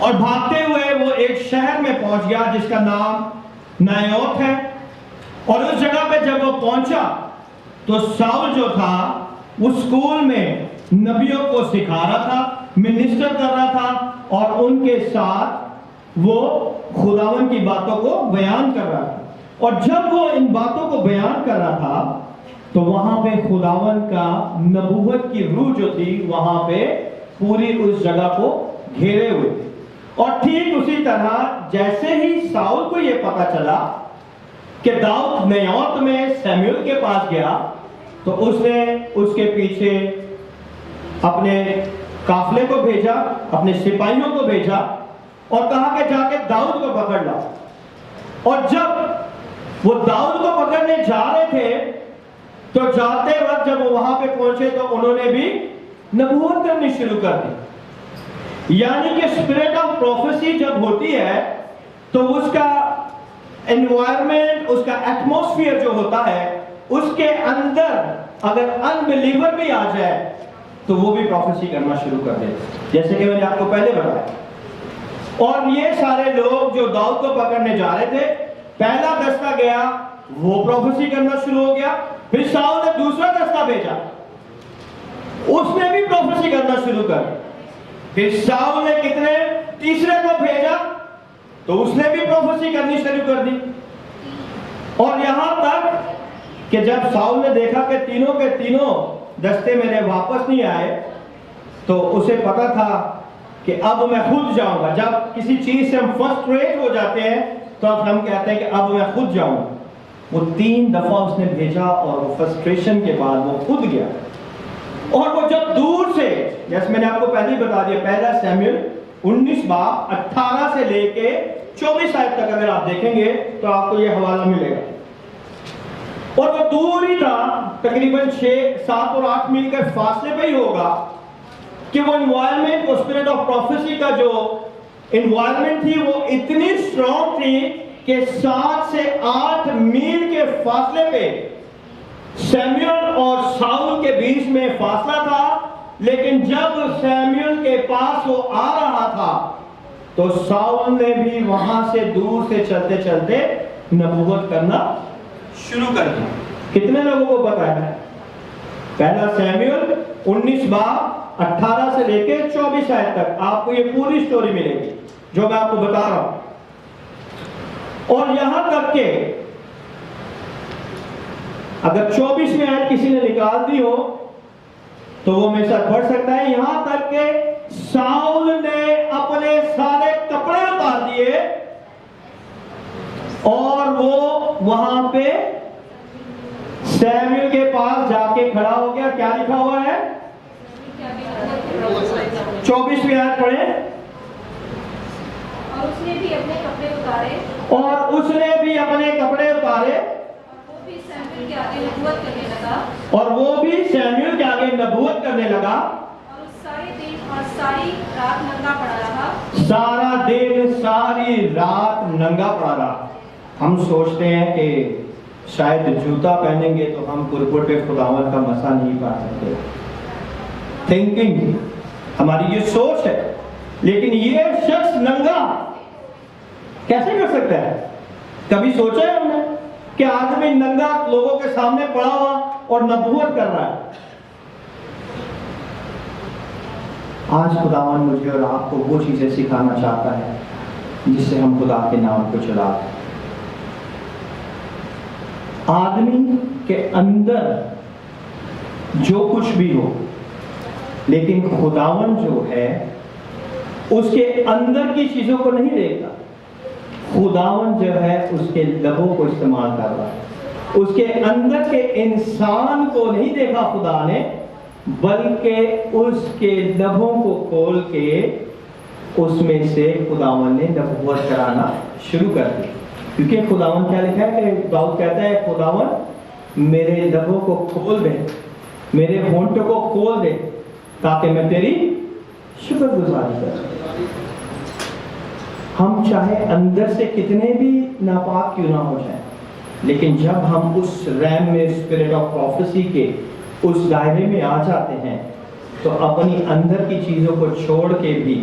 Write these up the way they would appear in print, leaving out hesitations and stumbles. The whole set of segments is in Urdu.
اور بھاگتے ہوئے وہ ایک شہر میں پہنچ گیا جس کا نام نایوت ہے. اور اس جگہ پہ جب وہ پہنچا تو ساؤل جو تھا وہ اسکول میں نبیوں کو سکھا رہا تھا, منسٹر کر رہا تھا, اور ان کے ساتھ وہ خداوند کی باتوں کو بیان کر رہا تھا. اور جب وہ ان باتوں کو بیان کر رہا تھا تو وہاں پہ خداوند کا نبوت کی روح جو تھی وہاں پہ پوری اس جگہ کو گھیرے ہوئے تھے. اور ٹھیک اسی طرح جیسے ہی ساؤل کو یہ پتا چلا کہ داؤد نیوت میں سیموئیل کے پاس گیا تو اس نے اس کے پیچھے اپنے قافلے کو بھیجا, اپنے سپاہیوں کو بھیجا اور کہا کہ جا کے داؤد کو پکڑ لاؤ. اور جب وہ داؤد کو پکڑنے جا رہے تھے تو جاتے وقت جب وہ وہاں پہ پہنچے تو انہوں نے بھی نبوت کرنی شروع کر دی. یعنی کہ اسپرٹ آف پروفیسی جب ہوتی ہے تو اس کا انوائرمنٹ, اس کا ایٹموسفیئر جو ہوتا ہے اس کے اندر اگر انبلیور بھی آ جائے تو وہ بھی پروفیسی کرنا شروع کر دے, جیسے کہ میں نے آپ کو پہلے بتایا. اور یہ سارے لوگ جو داؤد کو پکڑنے جا رہے تھے, پہلا دستہ گیا وہ پروفیسی کرنا شروع ہو گیا. پھر ساؤل نے دوسرا دستہ بھیجا, اس نے بھی پروفیسی کرنا شروع کر. پھر ساؤل نے کتنے تیسرے کو بھیجا تو اس نے بھی پروفیسی کرنی شروع کر دی. اور یہاں تک کہ جب ساؤل نے دیکھا کہ تینوں کے تینوں دستے میرے واپس نہیں آئے تو اسے پتا تھا کہ اب میں خود جاؤں گا. جب کسی چیز سے ہم فرسٹریٹ ہو جاتے ہیں تو اب ہم کہتے ہیں کہ اب میں خود جاؤں گا. وہ 3 دفعہ اس نے بھیجا اور وہ فرسٹریشن کے بعد وہ خود گیا. اور وہ جب دور سے, جیسے میں نے آپ کو پہلے ہی بتا دیا, پہلا سیموئیل 19 باب 18 سے لے کے 24 آیت تک اگر آپ دیکھیں گے تو آپ کو یہ حوالہ ملے گا. اور وہ دور ہی تھا, تقریباً 6, 7 اور 8 میل کے فاصلے پہ ہی ہوگا کہ وہ انوائرمنٹ, وہ اسپرٹ آف پروفیسی کا جو انوائرمنٹ تھی وہ اتنی اسٹرانگ تھی کہ 7 سے 8 میل کے فاصلے پہ سیموئیل اور ساؤل کے بیچ میں فاصلہ تھا. لیکن جب سیموئیل کے پاس وہ آ رہا تھا تو ساؤل نے بھی وہاں سے دور سے چلتے چلتے نبوت کرنا شروع کر دیا. کتنے لوگوں کو پتا ہے؟ پہلا سیموئیل 19 باب 18 سے لے کے 24 آیت تک آپ کو یہ پوری سٹوری ملے گی جو میں آپ کو بتا رہا ہوں. اور یہاں تک کہ اگر 24 میں آیت کسی نے نکال دی ہو تو وہ میرے ساتھ پڑھ سکتا ہے. یہاں تک کہ ساؤل نے اپنے سارے کپڑے اتار دیے اور وہ وہاں پہ سیموئیل کے پاس جا کے کھڑا ہو گیا. کیا لکھا ہوا ہے؟ 24 میں آیت پڑھیں. اور اس نے بھی اپنے کپڑے اتارے اور اس نے بھی اپنے کپڑے اتارے وہ بھی سیموئیل کے آگے نبوت کرنے لگا. اور وہ بھی سیموئیل کے آگے نبوت کرنے لگا. اور اس سارے دن اور ساری رات ننگا پڑا رہا. سارا دن ساری رات ننگا پڑا رہا. ہم سوچتے ہیں کہ شاید جوتا پہنیں گے تو ہم کرپٹ پہ خداوند کا مسا نہیں پا سکتے. تھنکنگ ہماری یہ سوچ ہے. لیکن یہ شخص ننگا کیسے کر سکتا ہے؟ کبھی سوچا ہے ہم نے کہ آدمی ننگا لوگوں کے سامنے پڑا ہوا اور نبوت کر رہا ہے؟ آج خداوند مجھے اور آپ کو وہ چیزیں سکھانا چاہتا ہے جس سے ہم خدا کے نام کو چلاتے ہیں. آدمی کے اندر جو کچھ بھی ہو, لیکن خداوند جو ہے اس کے اندر کی چیزوں کو نہیں دیکھتا. خداوند جو ہے اس کے لبوں کو استعمال کر رہا ہے. اس کے اندر کے انسان کو نہیں دیکھا خدا نے, بلکہ اس کے لبوں کو کھول کے اس میں سے خداوند نے نبوت کرانا شروع کر دی. کیونکہ خداوند کیا لکھا ہے کہ داؤد کہتا ہے خداوند میرے لبوں کو کھول دے, میرے ہونٹوں کو کھول دے تاکہ میں تیری شکر گزاری کروں. ہم چاہے اندر سے کتنے بھی ناپاک کیوں نہ ہو جائیں, لیکن جب ہم اس ریم میں اسپرٹ آف پروفیسی کے اس دائرے میں آ جاتے ہیں تو اپنی اندر کی چیزوں کو چھوڑ کے بھی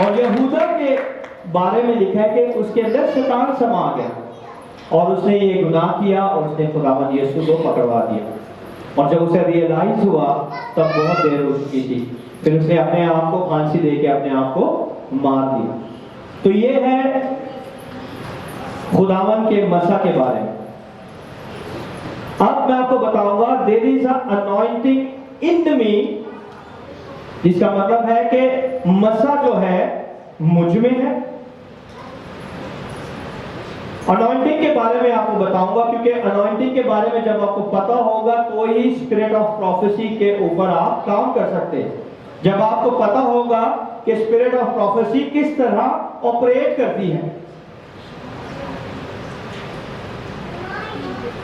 اور یہودا کے بارے میں لکھا ہے کہ اس کے اندر شیطان سما گیا اور اس نے یہ گناہ کیا اور اس نے خداوند یسوع کو پکڑوا دیا، اور جب اسے ریئلائز ہوا تب بہت دیر ہو چکی تھی، پھر اس نے اپنے آپ کو پھانسی دے کے اپنے آپ کو مار دیا۔ تو یہ ہے خداوند کے مسیح کے بارے میں۔ اب میں آپ کو بتاؤں گا there is an anointing in me، جس کا مطلب ہے کہ مسیح جو ہے مجھ میں ہے۔ انوائنٹنگ کے بارے میں آپ کو بتاؤں گا، کیونکہ انوائنٹنگ کے بارے میں جب آپ کو پتا ہوگا تو ہی اسپرٹ آف پروفیسی کے اوپر آپ کام کر سکتے ہیں۔ جب آپ کو پتا ہوگا کہ اسپرٹ آف پروفیسی کس طرح آپریٹ کرتی ہے۔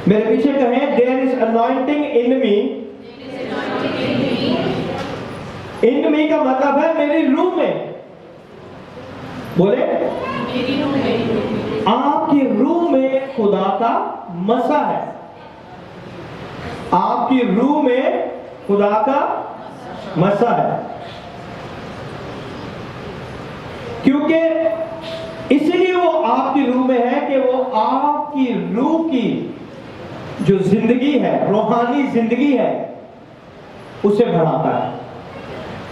میرے پیچھے کہیں there is anointing in me۔ in me کا مطلب ہے میری روح میں، بولے آپ کی روح میں خدا کا مسیح ہے، آپ کی روح میں خدا کا مسیح ہے، کیونکہ اس لیے وہ آپ کی روح میں ہے کہ وہ آپ کی روح کی جو زندگی ہے، روحانی زندگی ہے، اسے بڑھاتا ہے۔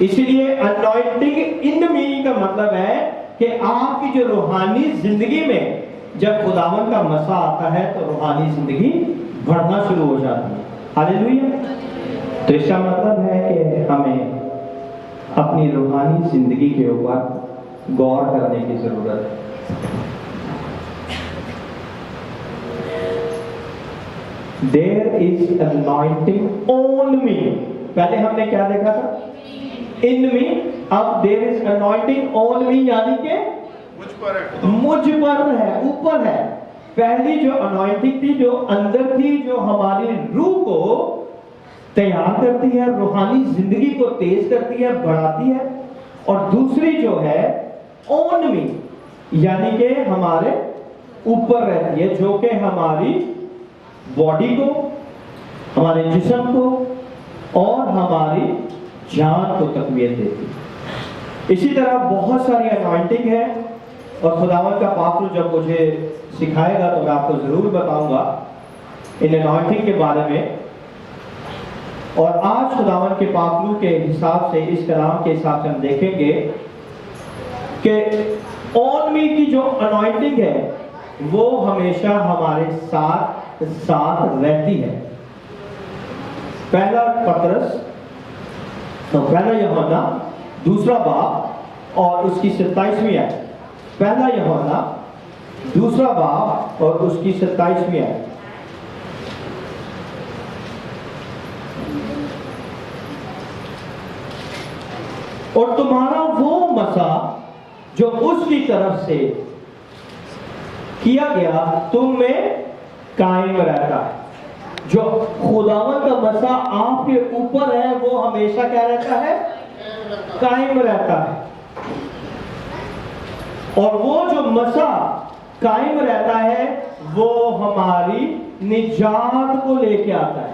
اسی لیے انوائنٹنگ ان می کا مطلب ہے کہ آپ کی جو روحانی زندگی میں جب خداوند کا مسیح آتا ہے تو روحانی زندگی بڑھنا شروع ہو جاتی ہے۔ ہاللیلویا۔ تو اس کا مطلب ہے کہ ہمیں اپنی روحانی زندگی کے اوپر غور کرنے کی ضرورت ہے۔ There is anointing on me۔ پہلے ہم نے کیا دیکھا تھا؟ In me۔ اب there is anointing on me یعنی کہ مجھ پر ہے، اوپر ہے۔ پہلی جو انوائنٹنگ تھی جو اندر تھی، جو ہماری روح کو تیار کرتی ہے، روحانی زندگی کو تیز کرتی ہے، بڑھاتی ہے، اور دوسری جو ہے on me یعنی کہ ہمارے اوپر رہتی ہے، جو کہ ہماری باڈی کو، ہمارے جسم کو اور ہماری جان کو تقویت دیتی ہے۔ اسی طرح بہت ساری انوائنٹنگ ہے، اور خداوند کا پاک روح جب مجھے سکھائے گا تو میں آپ کو ضرور بتاؤں گا ان انوائنٹنگ کے بارے میں۔ اور آج خداوند کے پاک روح کے حساب سے، اس کلام کے حساب سے ہم دیکھیں گے کہ آن می کی جو انوائنٹنگ ہے وہ ہمیشہ ہمارے ساتھ رہتی ہے۔ پہلا پطرس، پہلا یوحنا دوسرا باب اور اس کی 27ویں آیت۔ پہلا یوحنا دوسرا باب اور اس کی 27ویں آیت۔ اور تمہارا وہ مسیح جو اس کی طرف سے کیا گیا تم میں قائم رہتا ہے۔ جو خداوند کا مسیح آپ کے اوپر ہے وہ ہمیشہ کیا رہتا ہے؟ قائم رہتا ہے۔ اور وہ جو مسیح قائم رہتا ہے وہ ہماری نجات کو لے کے آتا ہے۔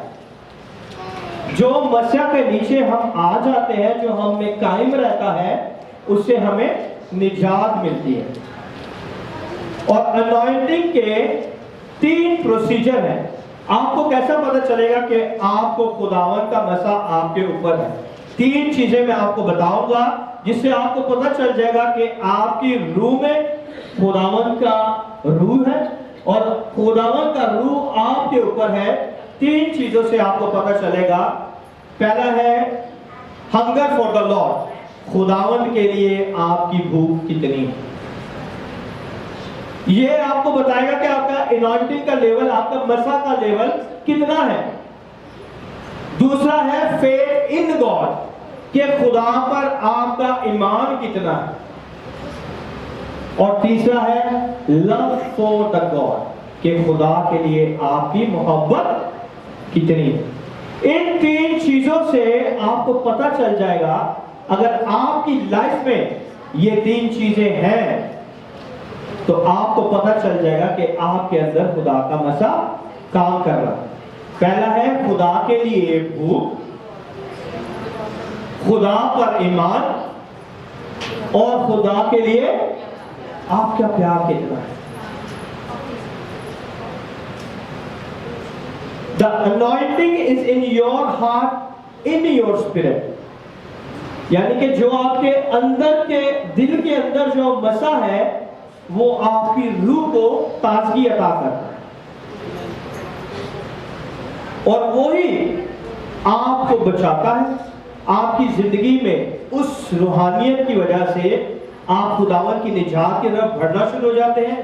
جو مسیح کے نیچے ہم آ جاتے ہیں، جو ہم میں قائم رہتا ہے، اس سے ہمیں نجات ملتی ہے۔ اور انوائنٹنگ کے 3 پروسیجر ہیں۔ آپ کو کیسا پتہ چلے گا کہ آپ کو خداوند کا مسیح آپ کے اوپر ہے؟ 3 چیزیں میں آپ کو بتاؤں گا جس سے آپ کو پتہ چل جائے گا کہ آپ کی روح میں خداوند کا روح ہے اور خداوند کا روح آپ کے اوپر ہے۔ 3 چیزوں سے آپ کو پتہ چلے گا۔ پہلا ہے ہنگر فار دا لارڈ، خداوند کے لیے آپ کی بھوک کتنی ہے۔ یہ آپ کو بتائے گا کہ آپ کا انوائنٹنگ کا لیول، آپ کا مسیح کا لیول کتنا ہے۔ دوسرا ہے فیتھ ان گاڈ، کہ خدا پر آپ کا ایمان کتنا ہے۔ اور تیسرا ہے لو فار دا گاڈ، کہ خدا کے لیے آپ کی محبت کتنی ہے۔ ان 3 چیزوں سے آپ کو پتہ چل جائے گا اگر آپ کی لائف میں یہ 3 چیزیں ہیں تو آپ کو پتہ چل جائے گا کہ آپ کے اندر خدا کا مسیح کام کر رہا ہے۔ پہلا ہے خدا کے لیے بھوک، خدا پر ایمان، اور خدا کے لیے آپ کا پیار کتنا ہے. The anointing is in your heart, in your spirit. یعنی کہ جو آپ کے اندر کے دل کے اندر جو مسا ہے وہ آپ کی روح کو تازگی عطا کرتا ہے اور وہی آپ کو بچاتا ہے. آپ کی زندگی میں اس روحانیت کی وجہ سے آپ خداوند کی نجات کی طرف بڑھنا شروع ہو جاتے ہیں.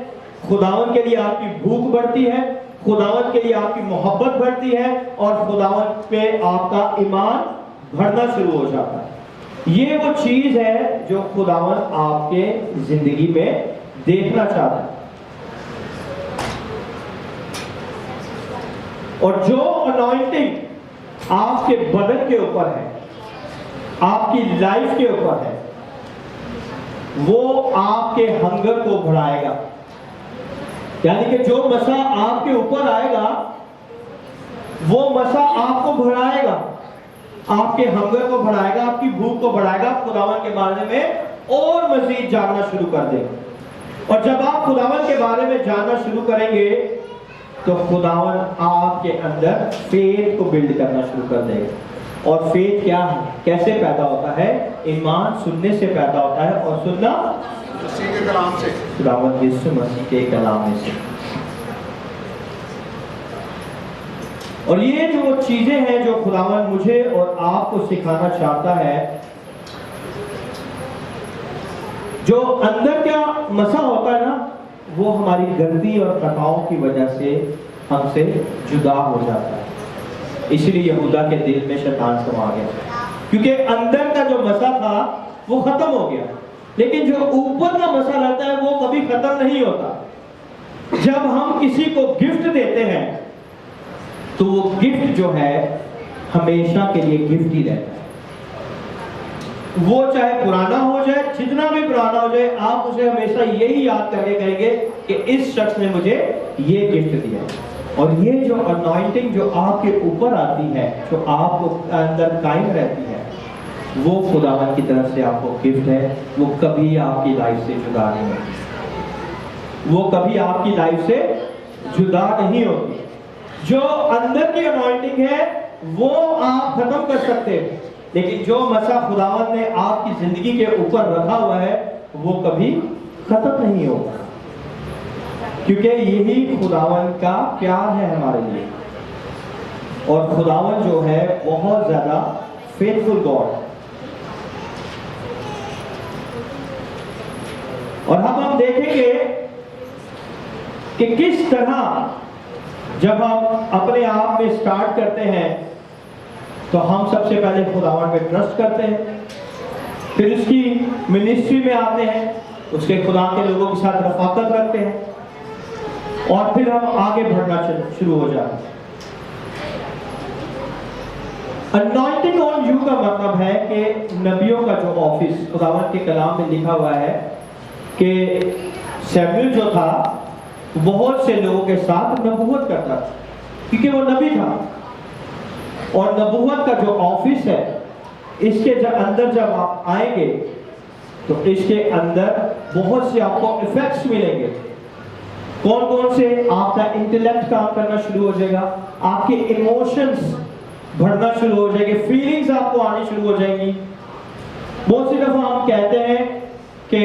خداوند کے لیے آپ کی بھوک بڑھتی ہے, خداوند کے لیے آپ کی محبت بڑھتی ہے اور خداوند پہ آپ کا ایمان بڑھنا شروع ہو جاتا ہے. یہ وہ چیز ہے جو خداوند آپ کے زندگی میں دیکھنا چاہتا ہے. اور جو انوائنٹنگ آپ کے بدن کے اوپر ہے, آپ کی لائف کے اوپر ہے, وہ آپ کے ہنگر کو بڑھائے گا. یعنی کہ جو مسا آپ کے اوپر آئے گا وہ مسا آپ کو بڑھائے گا, آپ کے ہنگر کو بڑھائے گا, آپ کی بھوک کو بڑھائے گا. خداوند کے بارے میں اور مزید جاننا شروع کر دیں گے. اور جب آپ خداوند کے بارے میں جاننا شروع کریں گے تو خداوند آپ کے اندر فیتھ کو بلڈ کرنا شروع کر دے گا. اور فیتھ کیا ہے, کیسے پیدا ہوتا ہے؟ ایمان سننے سے پیدا ہوتا ہے, اور سننا مسیح کے کلام سے, خداوند یسوع مسیح کے کلام میں سے. اور یہ جو چیزیں ہیں جو خداوند مجھے اور آپ کو سکھانا چاہتا ہے, جو اندر کا مسا ہوتا ہے نا, وہ ہماری غلطی اور خطاؤں کی وجہ سے ہم سے جدا ہو جاتا ہے. اسی لیے یہودا کے دل میں شیطان سما گیا, کیونکہ اندر کا جو مسا تھا وہ ختم ہو گیا, لیکن جو اوپر کا مسا رہتا ہے وہ کبھی ختم نہیں ہوتا. جب ہم کسی کو گفٹ دیتے ہیں تو وہ گفٹ جو ہے ہمیشہ کے لیے گفٹ ہی رہتا ہے. وہ چاہے پرانا ہو جائے, جتنا بھی پرانا ہو جائے, آپ اسے ہمیشہ یہی یاد کر کے کہیں گے کہ اس شخص نے مجھے یہ گفٹ دیا. اور یہ جو انوائنٹنگ جو آپ کے اوپر آتی ہے, جو آپ کو اندر قائم رہتی ہے, وہ خداوند کی طرف سے آپ کو گفٹ ہے. وہ کبھی آپ کی لائف سے جدا نہیں ہوتی, وہ کبھی آپ کی لائف سے جدا نہیں ہوتی. جو اندر کی انوائنٹنگ ہے وہ آپ ختم کر سکتے ہیں, لیکن جو مسا خداوند نے آپ کی زندگی کے اوپر رکھا ہوا ہے وہ کبھی ختم نہیں ہوگا, کیونکہ یہی خداوند کا پیار ہے ہمارے لیے. اور خداوند جو ہے بہت زیادہ فیتھفل گاڈ. اور ہم دیکھیں گے کہ کس طرح جب ہم اپنے آپ میں سٹارٹ کرتے ہیں تو ہم سب سے پہلے خداوند پہ ٹرسٹ کرتے ہیں, پھر اس کی منسٹری میں آتے ہیں, اس کے خدا کے لوگوں کے ساتھ رفاقت رکھتے ہیں, اور پھر ہم آگے بڑھنا شروع ہو جاتے ہیں. انوائنٹنگ آن یو کا مطلب ہے کہ نبیوں کا جو آفس خداوند کے کلام میں لکھا ہوا ہے کہ سیموئیل جو تھا بہت سے لوگوں کے ساتھ نبوت کرتا تھا, کیونکہ وہ نبی تھا. اور نبوت کا جو آفس ہے, اس کے اندر جب آپ آئیں گے تو اس کے اندر بہت سے آپ کو ایفیکٹس ملیں گے. کون کون سے؟ آپ کا انٹیلیکٹ کام کرنا شروع ہو جائے گا, آپ کے ایموشنز بڑھنا شروع ہو جائیں گے, فیلنگز آپ کو آنی شروع ہو جائیں گی. بہت سی دفعہ ہم کہتے ہیں کہ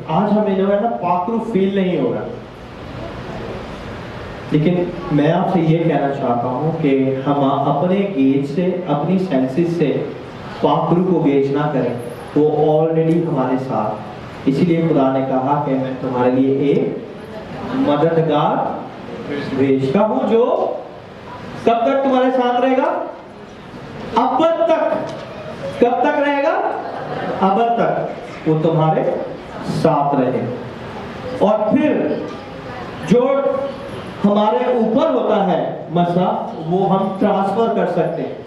آج ہمیں جو ہے نا پاکرو فیل نہیں ہو رہا, لیکن میں آپ سے یہ کہنا چاہتا ہوں کہ ہم اپنے گیج سے, اپنی سینسز سے پاکرو کو گیج نہ کریں, وہ آلریڈی ہمارے ساتھ. اسی لیے خدا نے کہا کہ میں تمہارے لیے ایک مددگار بھیجتا ہوں جو کب تک تمہارے ساتھ رہے گا؟ ابد تک. کب تک رہے گا؟ ابد تک وہ تمہارے ساتھ رہے. اور پھر جو ہمارے اوپر ہوتا ہے مسا, وہ ہم ٹرانسفر کر سکتے ہیں.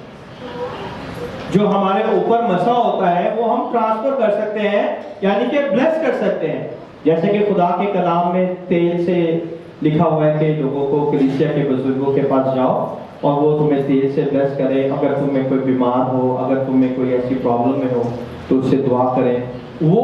جو ہمارے اوپر مسا ہوتا ہے وہ ہم ٹرانسفر کر سکتے ہیں, یعنی کہ بلیس کر سکتے ہیں. جیسے کہ خدا کے کلام میں تیل سے لکھا ہوا ہے کہ لوگوں کو, کلیسیا کے بزرگوں کے پاس جاؤ اور وہ تمہیں تیل سے بلیس کریں. اگر تم میں کوئی بیمار ہو, اگر تم میں کوئی ایسی پرابلم میں ہو تو اس سے دعا کریں. وہ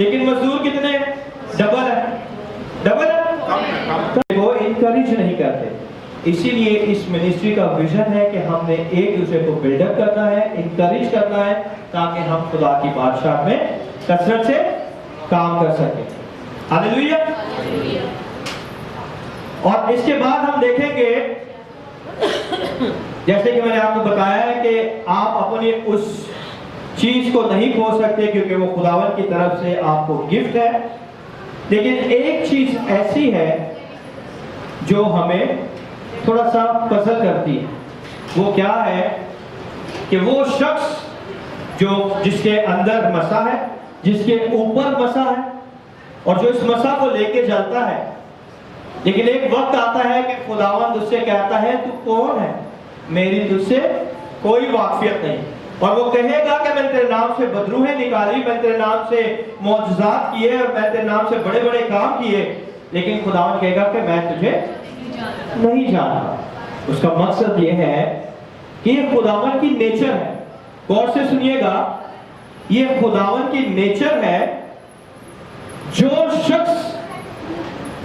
لیکن مزدور کتنے ہیں؟ ڈبل ہے، ڈبل ہے، وہ انکریج نہیں کرتے. اسی لیے اس منسٹری کا ویژن ہے کہ ہم نے ایک دوسرے کو بلڈ اپ کرنا ہے، انکریج کرنا ہے، تاکہ ہم خدا کی بادشاہ میں کثرت سے کام کر سکیں. ہاللیلویا. اور اس کے بعد ہم دیکھیں گے، جیسے کہ میں نے آپ کو بتایا ہے کہ آپ اپنی اس چیز کو نہیں کھو سکتے کیونکہ وہ خداوند کی طرف سے آپ کو گفٹ ہے. لیکن ایک چیز ایسی ہے جو ہمیں تھوڑا سا پسند کرتی ہے. وہ کیا ہے کہ وہ شخص جس کے اندر مسا ہے، جس کے اوپر مسا ہے، اور جو اس مسا کو لے کے چلتا ہے، لیکن ایک وقت آتا ہے کہ خداوند اس سے کہتا ہے تو کون ہے؟ میری تجھ سے کوئی واقفیت نہیں. اور وہ کہے گا کہ میں تیرے نام سے بدروہیں نکالی، میں تیرے نام سے معجزات کیے، اور میں تیرے نام سے بڑے بڑے کام کیے، لیکن خداوند کہے گا کہ میں تجھے نہیں جانتا. اس کا مقصد یہ ہے کہ یہ خداوند کی نیچر ہے. غور سے سنیے گا، یہ خداوند کی نیچر ہے. جو شخص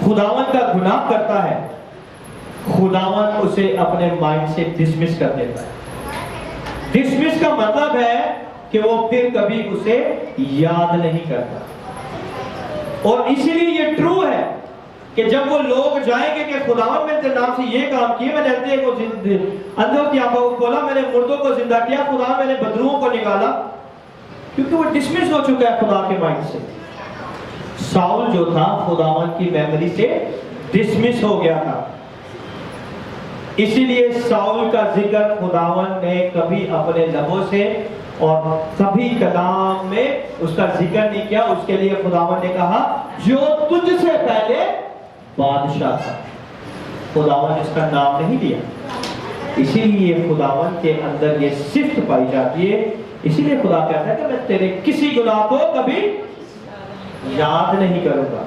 خداوند کا گناہ کرتا ہے، خداوند اسے اپنے مائنڈ سے ڈسمس کر دیتا ہے. ڈسمس کا مطلب ہے کہ وہ پھر کبھی اسے یاد نہیں کرتا. اور اسی لیے یہ ٹرو ہے کہ جب وہ لوگ جائیں گے کہ خداوند میں تیرے نام سے یہ کام کیے، میں نے اندھوں کی آنکھوں کو کھولا، میں نے مردوں کو زندہ کیا، خدا میں نے بدروؤں کو نکالا، کیونکہ وہ ڈسمس ہو چکا ہے خدا کے مائنڈ سے. ساؤل جو تھا خداوند کی میموری سے ڈسمس ہو گیا تھا. اسی لیے ساؤل کا ذکر خداوند نے کبھی اپنے لبوں سے اور کبھی کلام میں اس کا ذکر نہیں کیا. اس کے لیے خداوند نے کہا جو تجھ سے پہلے بادشاہ تھا. خداوند اس کا نام نہیں لیا. اسی لیے خداوند کے اندر یہ صفت پائی جاتی ہے. اسی لیے خدا کہتا ہے کہ میں تیرے کسی گناہ کو کبھی یاد نہیں کروں گا.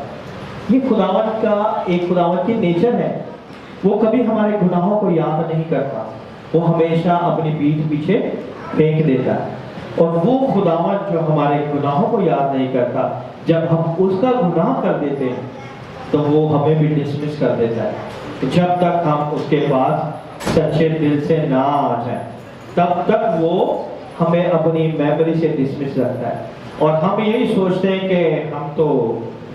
یہ خداوند کا ایک خداوند کی نیچر ہے. وہ کبھی ہمارے گناہوں کو یاد نہیں کرتا. وہ ہمیشہ اپنی پیٹھ پیچھے پھینک دیتا ہے. اور وہ خداوند جو ہمارے گناہوں کو یاد نہیں کرتا، جب ہم اس کا گناہ کر دیتے ہیں تو وہ ہمیں بھی ڈسمس کر دیتا ہے. جب تک ہم اس کے پاس سچے دل سے نہ آ جائیں تب تک وہ ہمیں اپنی میموری سے ڈسمس رکھتا ہے. اور ہم یہی سوچتے ہیں کہ ہم تو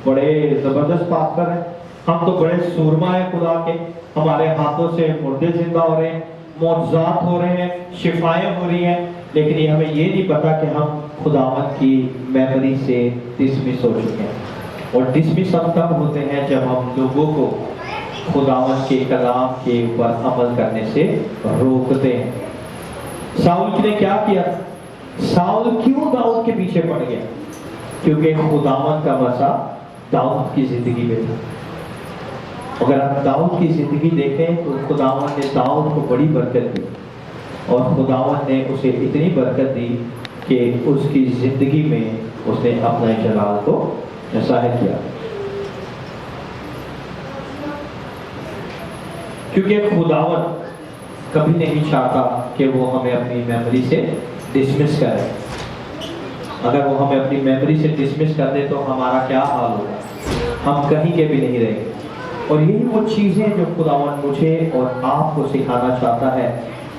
بڑے زبردست پاسٹر ہیں، ہم تو بڑے سورما ہیں خدا کے، ہمارے ہاتھوں سے مردے زندہ ہو رہے ہیں، معجزات ہو رہے ہیں، شفائیں ہو رہی ہیں. لیکن یہ ہمیں یہ نہیں پتا کہ ہم خداوند کی میموری سے ڈسمس ہو چکے ہیں. اور ڈسمس ہم تب ہوتے ہیں جب ہم لوگوں کو خداوند کے کلام کے اوپر عمل کرنے سے روکتے ہیں. ساؤل نے کیا کیا؟ ساؤل کیوں داؤد کے پیچھے پڑ گیا؟ کیونکہ خداوند کا مسا داؤد کی زندگی میں تھا. اگر آپ داؤد کی زندگی دیکھیں تو خداوند نے داؤد کو بڑی برکت دی، اور خداوند نے اسے اتنی برکت دی کہ اس کی زندگی میں اس نے اپنا جلال کو ظاہر کیا. کیونکہ خداوند کبھی نہیں چاہتا کہ وہ ہمیں اپنی میموری سے ڈسمس کرے. اگر وہ ہمیں اپنی میموری سے ڈسمس کر دے تو ہمارا کیا حال ہوگا؟ ہم کہیں کے بھی نہیں رہیں گے. اور یہی وہ چیزیں جو خداوند مجھے اور آپ کو سکھانا چاہتا ہے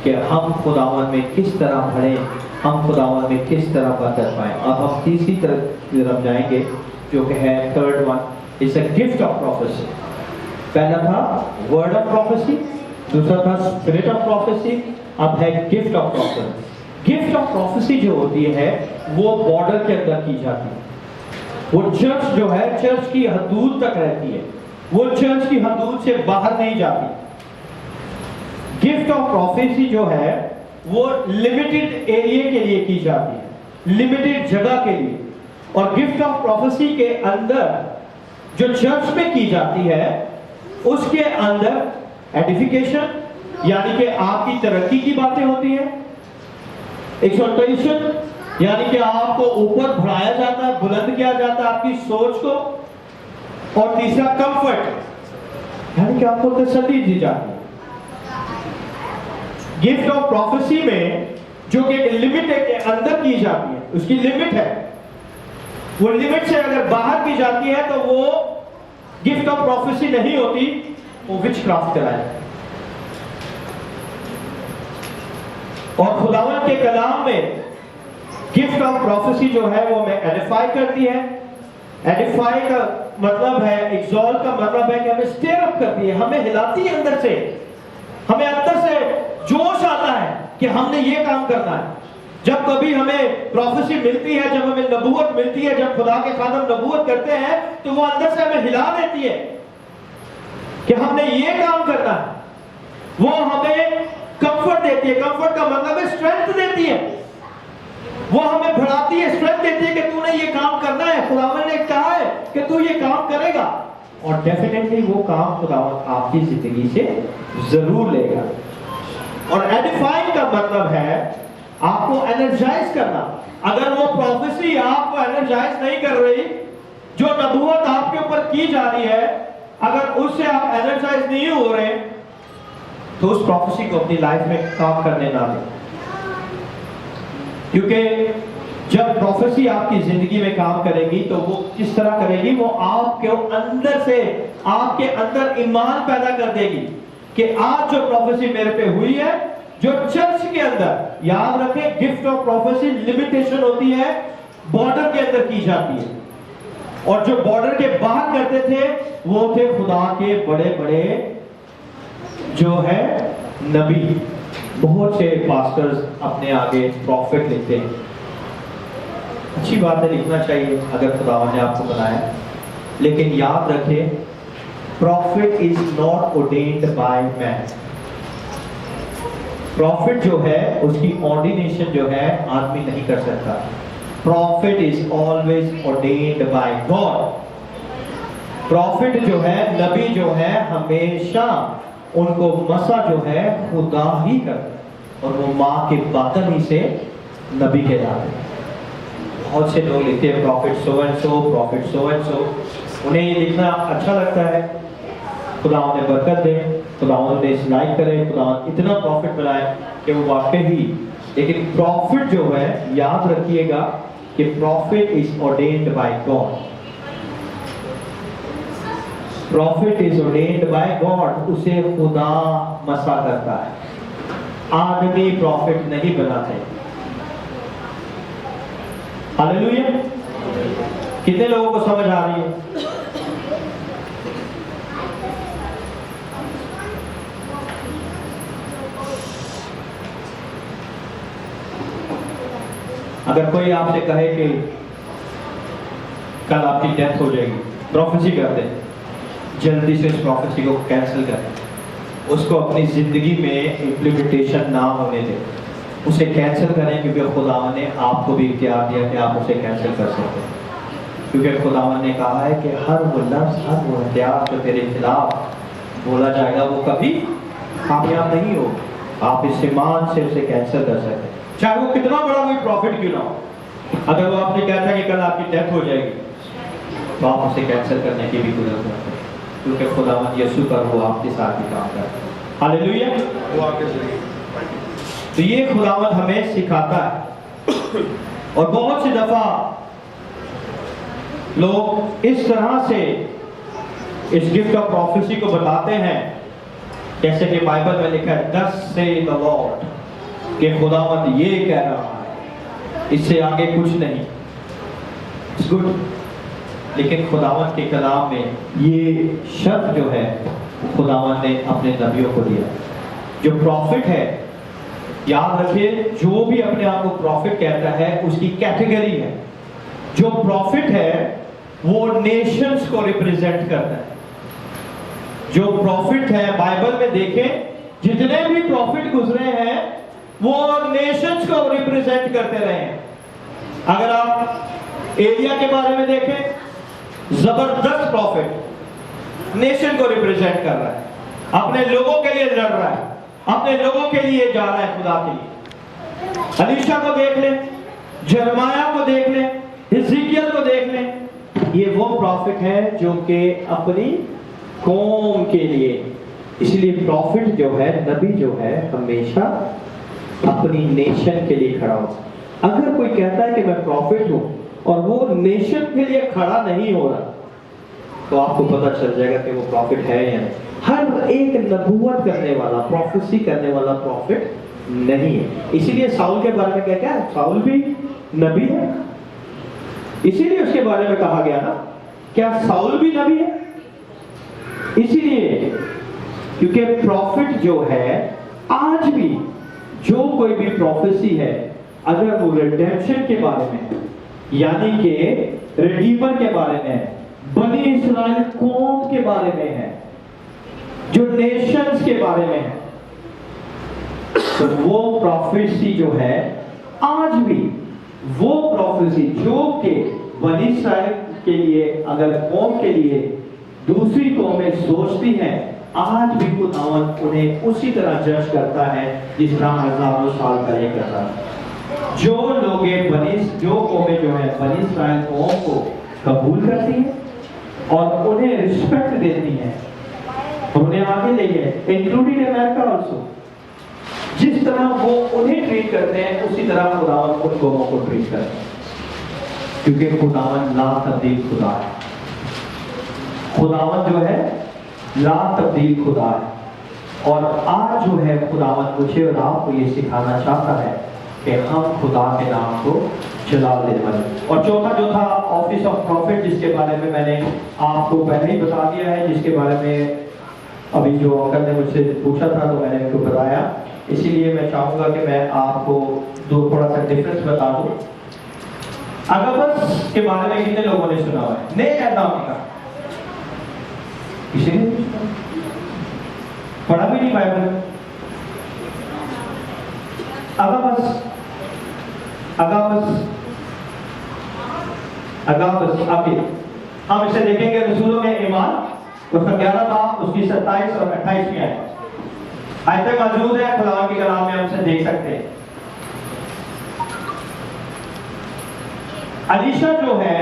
کہ ہم خداوند میں کس طرح بڑھیں، ہم خداوند میں کس طرح برکت پائیں. اب ہم تیسری طرف جائیں گے جو کہ ہے third one, it's a gift of prophecy. پہلا تھا ورڈ آف پروفیسی، دوسرا تھا اسپرٹ آف پروفیسی، اب ہے gift of prophecy. Gift of prophecy جو ہوتی ہے وہ بارڈر کے اندر کی جاتی ہے. وہ چرچ جو ہے چرچ کی حدود تک رہتی ہے، وہ چرچ کی حدود سے باہر نہیں جاتی. گفٹ آف پروفیسی جو ہے وہ لمیٹڈ ایریا کے لیے کی جاتی ہے، لمیٹڈ جگہ کے لیے. اور گفٹ آف پروفیسی کے اندر جو چرچ میں کی جاتی ہے اس کے اندر ایڈیفیکیشن یعنی کہ آپ کی ترقی کی باتیں ہوتی ہیں، ایکسالٹیشن یعنی کہ آپ کو اوپر بڑھایا جاتا ہے، بلند کیا جاتا ہے آپ کی سوچ کو، اور تیسرا کمفرٹ یعنی کہ آپ کو تسلی دی جاتی ہے. گفٹ آف پروفیسی میں جو کہ لمٹ کے اندر کی جاتی ہے، اس کی لمٹ ہے. وہ لمٹ سے اگر باہر کی جاتی ہے تو وہ گفٹ آف پروفیسی نہیں ہوتی، وہ وچ کرافٹ کرایا۔ اور خداوند کے کلام میں گفٹ آف پروفیسی جو ہے وہ ہمیں ایڈیفائی کرتی ہے۔ ایڈیفائی کا مطلب ہے، ایکزال کا مطلب ہے کہ ہمیں سٹیر اپ کرتی ہے، ہمیں ہلاتی ہے اندر سے، ہمیں اندر سے جوش آتا ہے کہ ہم نے یہ کام کرنا ہے۔ جب کبھی ہمیں پروفیسی ملتی ہے، جب ہمیں نبوت ملتی ہے، جب خدا کے خادم نبوت کرتے ہیں تو وہ اندر سے ہمیں ہلا دیتی ہے کہ ہم نے یہ کام کرنا ہے۔ وہ ہمیں کمفرٹ دیتی ہے، کمفرٹ کا مطلب ہے اسٹرینتھ دیتی ہے، وہ ہمیں بڑھاتی ہے، اسٹرینتھ دیتی ہے کہ تو نے یہ کام کرنا ہے، خداوند نے کہا ہے کہ تو یہ کام کرے گا، اور ڈیفینیٹلی وہ کام خداوند آپ کی زندگی سے ضرور لے گا۔ اور ایڈیفائنگ کا مطلب ہے آپ کو انرجائز کرنا۔ اگر وہ پروفیسی آپ کو انرجائز نہیں کر رہی، جو نبوت آپ کے اوپر کی جا رہی ہے، اگر اس سے آپ انرجائز نہیں ہو رہے تو اس پروفیسی کو اپنی لائف میں کام کرنے نہ دیں، کیونکہ جب پروفیسی آپ کی زندگی میں کام کرے گی تو وہ کس طرح کرے گی؟ وہ آپ کے اندر سے، آپ کے اندر ایمان پیدا کر دے گی کہ آج جو پروفیسی میرے پہ ہوئی ہے، جو چرچ کے اندر، یاد رکھیں گفٹ آف پروفیسی لمیٹیشن ہوتی ہے، بارڈر کے اندر کی جاتی ہے، اور جو بارڈر کے باہر کرتے تھے وہ تھے خدا کے بڑے بڑے جو ہے نبی۔ بہت سے پاسٹرز اپنے آگے پروفٹ لکھتے ہیں، اچھی بات ہے، لکھنا چاہیے اگر خدا نے آپ کو بنایا، لیکن یاد رکھیں prophet is not ordained by man۔ Prophet جو ہے اس کی آرڈینیشن جو ہے آدمی نہیں کر سکتا۔ Prophet is always ordained by God۔ Prophet جو ہے، نبی جو ہے، ہمیشہ ان کو مسا جو ہے خدا ہی کرتا ہے، اور وہ ماں کے باطن ہی سے نبی کہلاتے ہیں۔ بہت سے لوگ لکھتے ہیں prophet so and so, prophet so and so, انہیں یہ لکھنا اچھا لگتا ہے، خدا انہیں برکت دے، خدا انہیں اصلاح کرے، خدا اتنا پروفٹ بنائے کہ وہ واقعی ہی۔ لیکن پروفٹ جو ہے، یاد رکھیے گا کہ prophet is ordained by God۔ Prophet is ordained by God، اسے خدا مسا کرتا ہے، آدمی پروفٹ نہیں بناتے۔ ہاللیلویا! کتنے لوگوں کو سمجھ آ رہی ہے؟ اگر کوئی آپ سے کہے کہ کل آپ کی ڈیتھ ہو جائے گی، پروفیسی کر دیں، جلدی سے اس پروفیسی کو کینسل کریں، اس کو اپنی زندگی میں امپلیمنٹیشن نہ ہونے دیں، اسے کینسل کریں، کیونکہ خداوند نے آپ کو بھی اختیار دیا کہ آپ اسے کینسل کر سکتے ہیں، کیونکہ خداوند نے کہا ہے کہ ہر وہ لفظ، ہر وہ ہتھیار جو تیرے خلاف بولا جائے گا وہ کبھی کامیاب نہیں ہو۔ آپ اس ایمان سے اسے کینسل کر سکتے ہیں، چاہے وہ کتنا بڑا کوئی پروفٹ کیوں نہ ہو۔ اگر وہ آپ نے کہا تھا کہ کل آپ کی ڈیتھ ہو جائے گی، تو آپ اسے کینسل کرنے کی بھی ضرورت ہے، کیونکہ خداوند یسوع پر وہ آپ کے ساتھ ہی کام کرتا ہے۔ ہاللیلویا! وہ آگے سے تو یہ خداوند ہمیں سکھاتا ہے، اور بہت سی دفعہ لوگ اس طرح سے اس گفٹ آف پروفیسی کو بتاتے ہیں، جیسے کہ بائبل میں لکھا ہے thus say the Lord، کہ خداوند یہ کہہ رہا ہے، اس سے آگے کچھ نہیں۔ It's good، لیکن خداوند کے کلام میں یہ شرط جو ہے خداوند نے اپنے نبیوں کو دیا۔ جو پروفٹ ہے، یاد رکھیے، جو بھی اپنے آپ کو پروفٹ کہتا ہے اس کی کیٹیگری ہے۔ جو پروفٹ ہے وہ نیشنز کو ریپریزنٹ کرتا ہے۔ جو پروفٹ ہے، بائبل میں دیکھیں جتنے بھی پروفٹ گزرے ہیں وہ نیشنز کو ریپریزنٹ کرتے رہے ہیں۔ اگر آپ ایلیا کے بارے میں دیکھیں، زبردست پروفٹ، نیشن کو ریپریزنٹ کر رہا ہے، اپنے لوگوں کے لیے لڑ رہا ہے، اپنے لوگوں کے لیے جا رہا ہے خدا کے لیے۔ الیشا کو دیکھ لیں، جرمایہ کو دیکھ لیں، حزقیل کو دیکھ لیں، یہ وہ پروفٹ ہے جو کہ اپنی قوم کے لیے، اس لیے پروفٹ جو ہے، نبی جو ہے، ہمیشہ اپنی نیشن کے لیے کھڑا ہو۔ اگر کوئی کہتا ہے کہ میں پروفٹ ہوں اور وہ نیشن کے لیے کھڑا نہیں ہو رہا تو آپ کو پتہ چل جائے گا کہ وہ پروفٹ ہے یا نہیں. ہر ایک نبوت کرنے والا پروفیسی کرنے والا پروفٹ نہیں ہے. اسی لیے ساؤل کے بارے میں کیا ہے, ساؤل بھی نبی ہے. اسی لیے اس کے بارے میں کہا گیا نا, کیا ساؤل بھی نبی ہے؟ اسی لیے کیونکہ پروفٹ جو ہے آج بھی جو کوئی بھی پروفیسی ہے اگر وہ ریڈیمپشن کے بارے میں یعنی کہ ریڈیمر کے بارے میں, بنی اسرائیل قوم کے بارے میں ہے, جو نیشنز کے بارے میں ہے, تو وہ پروفیسی جو ہے آج بھی وہ پروفیسی جو کہ بنی اسرائیل کے لیے اگر قوم کے لیے دوسری قومیں سوچتی ہیں, آج بھی خداوند انہیں اسی طرح جج کرتا ہے جس طرح ہزاروں سال پہلے کرتا ہے. جو لوگ جو قومیں جو ہے بنی اسرائیل قوم کو قبول کرتی ہیں اور انہیں رسپیکٹ دیتی ہیں اور انہیں آگے لے گئے, انکلوڈنگ امریکہ آلسو, جس طرح وہ انہیں ٹریٹ کرتے ہیں اسی طرح خداوند ان قوموں کو ٹریٹ کرتے ہیں, کیونکہ خداوند لا تبدیل خدا ہے. خداوند جو ہے لا تبدیل خدا ہے. اور آج جو ہے خداوند مجھے اور آپ کو یہ سکھانا چاہتا ہے کہ ہم خدا کے نام کو جلال دینے والے. اور چوتھا جو تھا آفس آف پروفٹ, جس کے بارے میں میں نے آپ کو پہلے ہی بتا دیا ہے, جس کے بارے میں ابھی جو انکل نے مجھ سے پوچھا تھا تو میں نے ان کو بتایا. اسی لیے میں چاہوں گا کہ میں آپ کو تھوڑا سا ڈفرنس بتا دوں. اگبس کے بارے میں کتنے لوگوں نے سنا ہوا ہے؟ نئے نام کا کسی نے پڑھا بھی نہیں بائبل. اگابس ابھی ہم اسے دیکھیں گے رسولوں میں ایمان, اس کا 11 باب اس کی 27 اور 28 میں آئے آیتیں موجود ہے خدا کے کلام میں, ہم سے دیکھ سکتے ہیں. الیشا جو ہے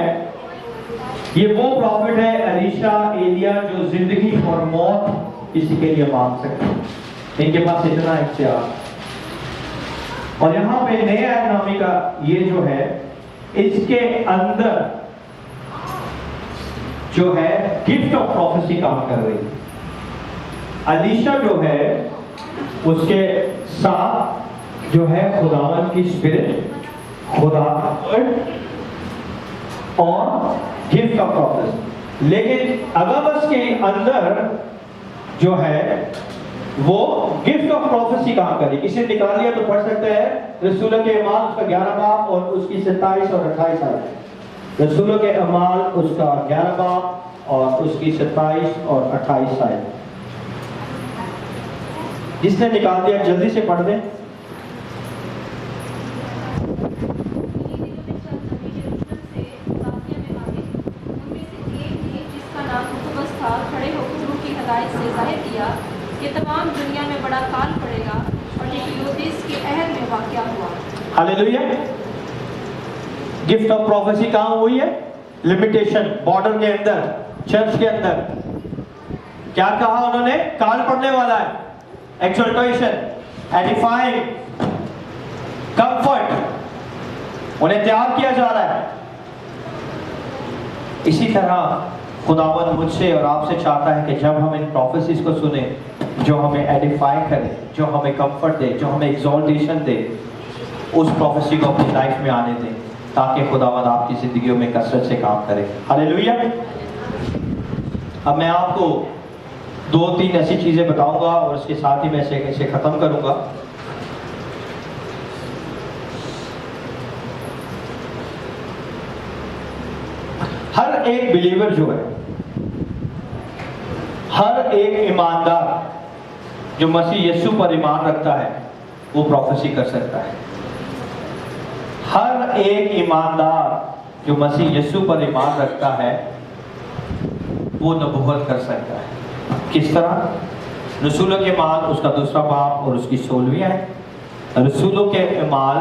یہ وہ پروفٹ ہے, الیشا ایلیا جو زندگی اور موت کسی کے لیے مانگ سکتے ہیں, ان کے پاس اتنا اختیار. اور یہاں پہ نئے عہد نامی کا یہ جو ہے اس کے اندر جو ہے گفٹ آف پروفیسی کام کر رہی ہے. الیشا جو ہے اس کے ساتھ جو ہے خداوند کی اسپرٹ, خدا اور گفٹ آف پروفیسی. لیکن اگبس کے اندر جو ہے وہ گفٹ آف پروفیسی کام کری. کسی نے نکال لیا تو پڑھ سکتے ہیں رسولوں کے اعمال اس کا 11 باب اور اس کی 27 اور 28 آیت. رسولوں کے اعمال اس کا 11 باب اور اس کی 27 اور 28 آیت. جس نے نکال دیا جلدی سے پڑھ دیں. کہ تمام دنیا میں بڑا کال پڑے گا اور ٹیکیودیس کے عہد میں واقع ہوا. ہاللیلویا. گفٹ آف پروفیسی کہاں ہوئی ہے؟ لمیٹیشن بارڈر کے اندر, چرچ کے اندر. کیا کہا انہوں نے؟ کال پڑنے والا ہے, ایکسورٹیشن, ایڈیفائنگ, کمفرٹ, انہیں تیار کیا جا رہا ہے. اسی طرح خداوند مجھ سے اور آپ سے چاہتا ہے کہ جب ہم ان پروفیسیز کو سنیں جو ہمیں ایڈیفائی کرے, جو ہمیں کمفرٹ دے, جو ہمیں ایگزالٹیشن دے, اس پروفیسی کو اپنی لائف میں آنے دیں تاکہ خداوند آپ کی زندگیوں میں کثرت سے کام کرے. ہاللیلویا. اب میں آپ کو 2-3 ایسی چیزیں بتاؤں گا اور اس کے ساتھ ہی میں اسے ختم کروں گا. ہر ایک بلیور جو ہے, ہر ایک ایماندار جو مسیح یسوع پر ایمان رکھتا ہے وہ پروفیسی کر سکتا ہے. ہر ایک ایماندار جو مسیح یسوع پر ایمان رکھتا ہے وہ نبوت کر سکتا ہے. کس طرح؟ رسولوں کے اعمال اس کا 2 باب اور اس کی 16ویں آیت, رسولوں کے اعمال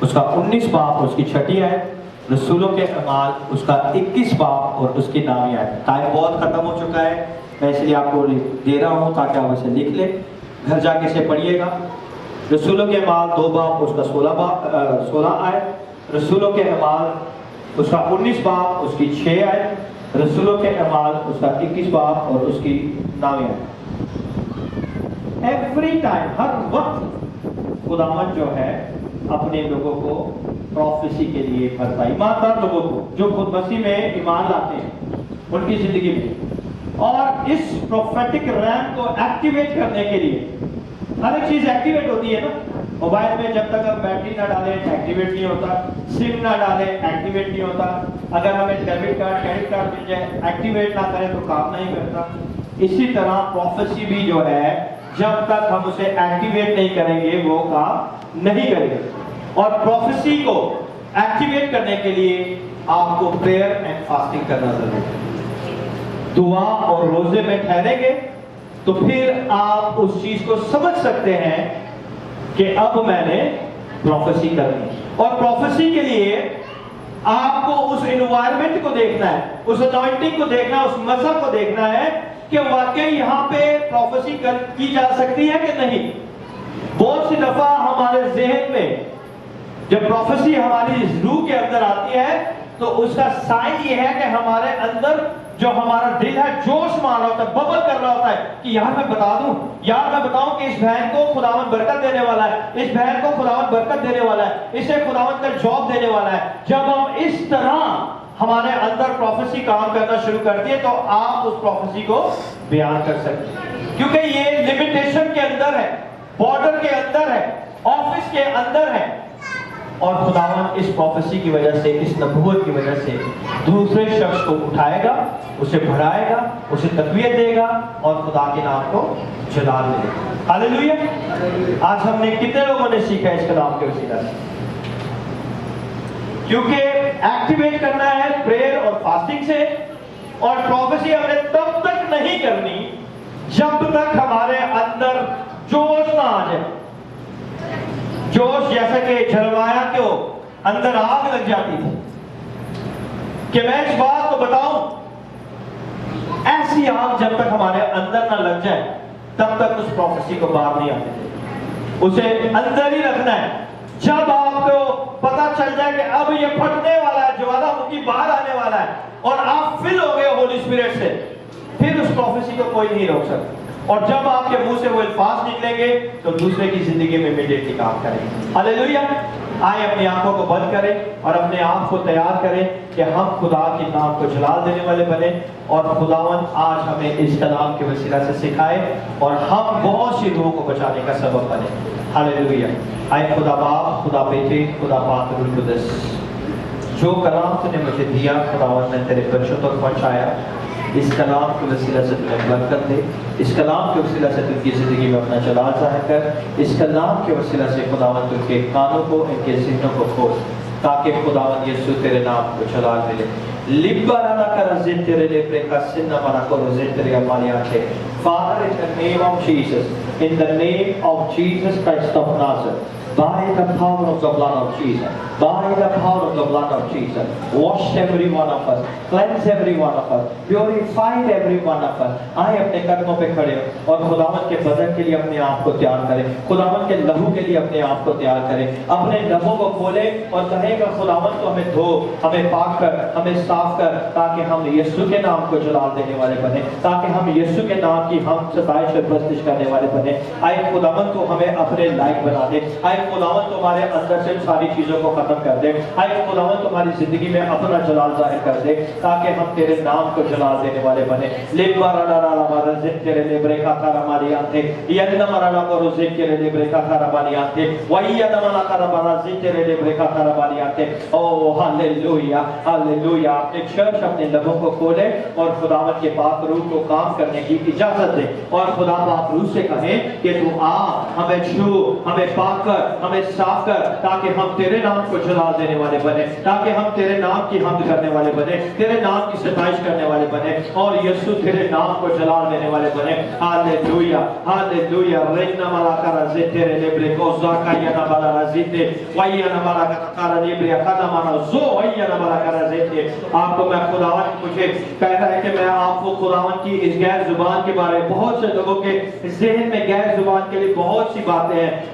اس کا 19 باب اور اس کی 6 آیت, رسولوں کے اعمال اس کا 21 باب اور اس کی 9ویں آیت. ٹائم بہت ختم ہو چکا ہے, میں اس لیے آپ کو دے رہا ہوں تاکہ آپ اسے لکھ لیں, گھر جا کے اسے پڑھیے گا. رسولوں کے اعمال 2 باب اس کا 16 آیت, رسولوں کے اعمال اس کا 19 باب اس کی 6 آیت، رسولوں کے اعمال اس کا 21 باب اور اس کی 9 آیت۔ ایوری ٹائم، ہر وقت خداوند جو ہے اپنے لوگوں کو پروفیسی کے لیے بھرتا ہے، ایماندار لوگوں کو جو خود مسیح میں ایمان لاتے ہیں ان کی زندگی میں، اور اس پروفیٹک ریم کو ایکٹیویٹ کرنے کے لیے ہر ایک چیز ایکٹیویٹ ہوتی ہے نا۔ موبائل میں جب تک ہم بیٹری نہ ڈالیں ایکٹیویٹ نہیں ہوتا، سم نہ ڈالیں ایکٹیویٹ نہیں ہوتا، اگر ہمیں ڈیبٹ کارڈ کریڈٹ کارڈ مل جائے ایکٹیویٹ نہ کریں تو کام نہیں کرتا۔ اسی طرح پروفیسی بھی جو ہے جب تک ہم اسے ایکٹیویٹ نہیں کریں گے وہ کام نہیں کرے گا۔ اور پروفیسی کو ایکٹیویٹ کرنے کے لیے آپ کو پریئر اینڈ فاسٹنگ کرنا ضروری ہے۔ دعا اور روزے میں ٹھہریں گے تو پھر آپ اس چیز کو سمجھ سکتے ہیں کہ اب میں نے پروفیسی کرنی، اور پروفیسی کے لیے آپ کو اس انوائرمنٹ کو دیکھنا ہے، اس انوائنٹنگ کو دیکھنا ہے، اس مذہب کو دیکھنا ہے کہ واقعی یہاں پہ پروفیسی کی جا سکتی ہے کہ نہیں۔ بہت سی دفعہ ہمارے ذہن میں جب پروفیسی ہماری روح کے اندر آتی ہے تو اس کا سائن یہ ہے کہ ہمارے اندر جو ہمارا دل ہے جوش مار رہا ہوتا ہے، ببل کر رہا ہوتا ہے کہ یار میں بتا دوں، یار میں بتاؤں کہ اس بہن کو خداوند برکت دینے والا ہے، اس بہن کو خداوند برکت دینے والا ہے، اسے خداوند کا جاب دینے والا ہے۔ جب ہم اس طرح ہمارے اندر پروفیسی کام کرنا شروع کرتی ہے تو آپ اس پروفیسی کو بیان کر سکتے ہیں، کیونکہ یہ لیمیٹیشن کے اندر ہے، بارڈر کے اندر ہے، آفس کے اندر ہے، اور خداوند اس پروفیسی کی وجہ سے، اس نبوت کی وجہ سے دوسرے شخص کو اٹھائے گا، اسے بڑھائے گا، اسے تقویت دے گا اور خدا کے نام کو جلال دے گا۔ ہاللیلویا۔ آج ہم نے کتنے لوگوں نے سیکھا اس کلام کے وسیلہ سے؟ کیونکہ ایکٹیویٹ کرنا ہے پریئر اور فاسٹنگ سے، اور پروفیسی ہم نے تب تک نہیں کرنی جب تک ہمارے اندر جوش نہ آ جائے۔ جوش جیسا کہ جرمیا کو اندر آگ لگ جاتی تھی کہ میں اس بات کو بتاؤں، ایسی آگ جب تک ہمارے اندر نہ لگ جائے تب تک اس پروفیسی کو باہر نہیں آتے تھے، اسے اندر ہی رکھنا ہے۔ جب آپ کو پتا چل جائے کہ اب یہ پھٹنے والا ہے، جوالا مکھی باہر آنے والا ہے، اور آپ فل ہو گئے ہولی اسپرٹ سے، پھر اس پروفیسی کو کوئی نہیں روک سکتا۔ اور جب آپ کے منہ سے وہ الفاظ نکلیں گے تو دوسرے کی زندگی میں امیڈیٹلی کام کریں گے۔ ہاللیلویا۔ آئے اپنی آنکھوں کو بند کریں اور اپنے آپ کو تیار کریں کہ ہم خدا کے نام کو جلال دینے والے بنیں، اور خداوند آج ہمیں اس کلام کے وسیلہ سے سکھائے اور ہم بہت سی روحوں کو بچانے کا سبب بنیں۔ ہاللیلویا۔ آئے خدا باپ، خدا بیٹے، خدا پاک روح القدس، جو کلام تو نے مجھے دیا خداوند نے تیرے بچوں تک پہنچایا، اس کلام کے وسیلہ سے تمہیں برکت دے، اس کلام کے وسیلہ سے تم کی زندگی میں اپنا جلال ظاہر کر، اس کلام کے وسیلہ سے خداوند تم کے کانوں کو، ان کے ذہنوں کو کھول، تاکہ خداوند یسوع تیرے نام کو جلال ملے۔ لبرانا کرزن تیرے لیبرے کا سنہ منا کرو زن تیرے امالیات ہے۔ Father, in the name of Jesus, in the name of Jesus Christ of Nazareth, by the power of the blood of Jesus, by the power of the blood of Jesus, wash every one of us, cleanse every one of us, purify every one of us. آئے اپنے قدموں پہ کھڑے ہو اور خداوند کے بدن کے لیے اپنے آپ کو تیار کریں، خداوند کے لہو کے لیے اپنے آپ کو تیار کریں، اپنے لبوں کو کھولیں اور کہیں گا خداوند تو ہمیں دھو، ہمیں پاک کر، ہمیں صاف کر، تاکہ ہم یسوع کے نام کو جلال دینے والے بنیں، تاکہ ہم یسوع کے نام کی ہم ستائش اور پرستش کرنے والے بنیں۔ آئے خداوند تو ہمیں اپنے لائق بنا دے، آئے خداوند تمہارے اندر سے ساری چیزوں کو ختم کر دے، آئے خداوند تمہاری زندگی میں اپنا جلال ظاہر کر دے، تاکہ ہم تیرے نام کو جلال دینے والے بنے۔ اوہ ہاللیلویا، ہاللیلویا۔ اپنے چرچ اپنے لبوں کو کھولے اور خداوند کے پاک روح کو کام کرنے کی اجازت دے، اور خدا پاک روح سے کہیں کہ تو آ، ہمیں چھو، ہمیں پاک کر، ہمیں صاف کر، تاکہ ہم تیرے نام کو جلال دینے والے بنے، تاکہ ہم تیرے نام کی حمد کرنے والے بنے، تیرے نام کی ستائش کرنے والے بنے، اور یسوع تیرے نام کو جلال دینے والے بنے۔ ہاللیلویا، ہاللیلویا۔ رینا مالا کرا زے تیرے لیبرے کو زاکا ینا بالا رزیتے وینا مالا کرا لیبرے کھانا مانا زو وینا مالا کرا زیتے۔ آپ کو میں خداوند مجھے کہتا ہے کہ میں آپ کو خداوند کی اس غیر زبان کے بارے، بہت سے لوگوں کے ذہن میں غیر زبان کے لیے بہت سی باتیں ہیں،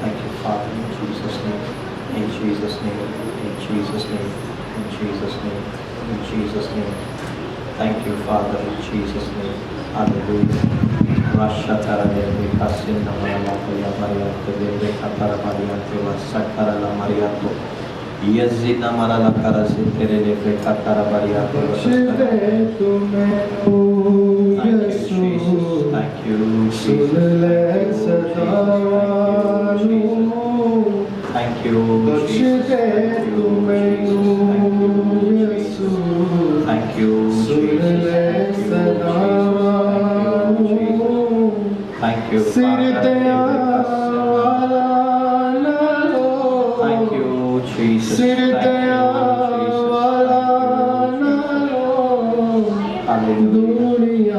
Thank you, Father, in Jesus' name, in Jesus' name, in Jesus' name, in Jesus' name, in Jesus' name. Thank you, Father, in Jesus' name. Hallelujah. Rasha tarale bekasin namala ya Maria tebe katara Maria tebe sakara la Maria to Yazina marala karase tere le katara Maria to Thank you, Jesus. Thank you, Jesus. Thank you, Jesus. Thank you, Thank you, Jesus. Hallelujah.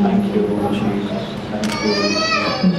Thank you, Jesus. Thank you.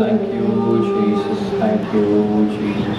Thank you, Jesus. Thank you, Jesus.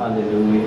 Hallelujah.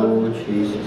Oh, Jesus.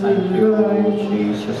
Thank you, Jesus.